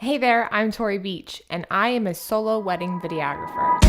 Hey there, I'm Tori Beach, and I am a solo wedding videographer.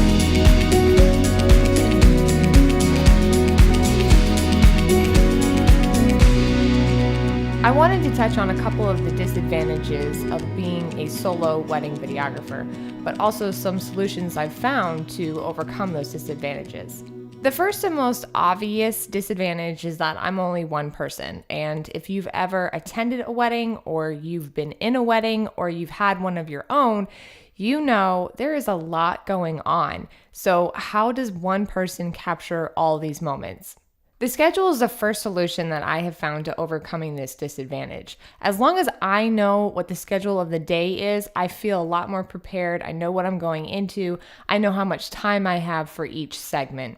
I wanted to touch on a couple of the disadvantages of being a solo wedding videographer, but also some solutions I've found to overcome those disadvantages. The first and most obvious disadvantage is that I'm only one person, and if you've ever attended a wedding, or you've been in a wedding, or you've had one of your own, you know there is a lot going on. So how does one person capture all these moments? The schedule is the first solution that I have found to overcoming this disadvantage. As long as I know what the schedule of the day is, I feel a lot more prepared. I know what I'm going into. I know how much time I have for each segment.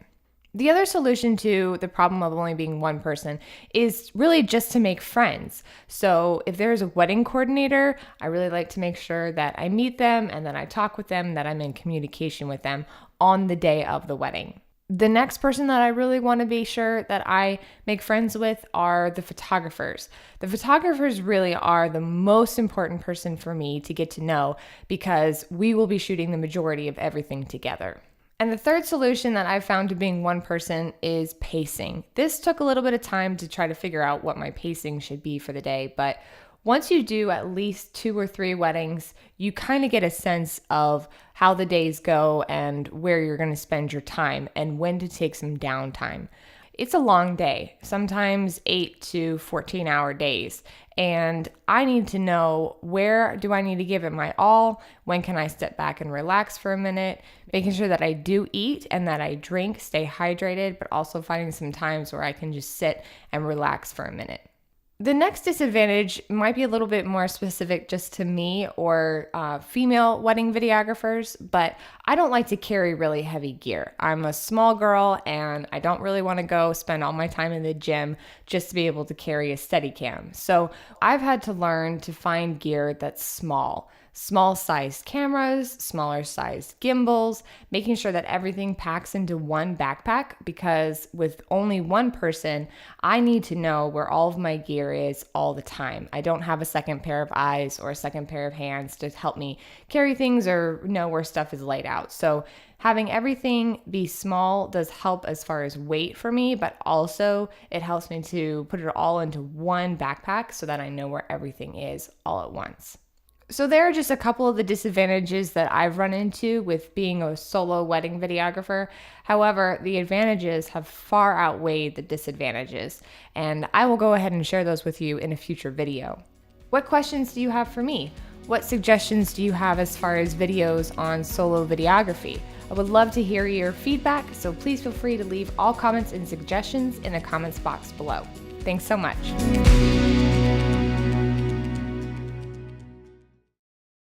The other solution to the problem of only being one person is really just to make friends. So if there's a wedding coordinator, I really like to make sure that I meet them and that I talk with them, that I'm in communication with them on the day of the wedding. The next person that I really want to be sure that I make friends with are the photographers. The photographers really are the most important person for me to get to know because we will be shooting the majority of everything together. And the third solution that I've found to being one person is pacing. This took a little bit of time to try to figure out what my pacing should be for the day, but once you do at least 2 or 3 weddings, you kind of get a sense of how the days go and where you're going to spend your time and when to take some downtime. It's a long day, sometimes 8 to 14-hour days, and I need to know where do I need to give it my all, when can I step back and relax for a minute, making sure that I do eat and that I drink, stay hydrated, but also finding some times where I can just sit and relax for a minute. The next disadvantage might be a little bit more specific just to me or female wedding videographers, but I don't like to carry really heavy gear. I'm a small girl and I don't really want to go spend all my time in the gym just to be able to carry a Steadicam. So I've had to learn to find gear that's small-sized cameras, smaller-sized gimbals, making sure that everything packs into one backpack because with only one person, I need to know where all of my gear is all the time. I don't have a second pair of eyes or a second pair of hands to help me carry things or know where stuff is laid out. So having everything be small does help as far as weight for me, but also it helps me to put it all into one backpack so that I know where everything is all at once. So there are just a couple of the disadvantages that I've run into with being a solo wedding videographer. However, the advantages have far outweighed the disadvantages, and I will go ahead and share those with you in a future video. What questions do you have for me? What suggestions do you have as far as videos on solo videography? I would love to hear your feedback, so please feel free to leave all comments and suggestions in the comments box below. Thanks so much.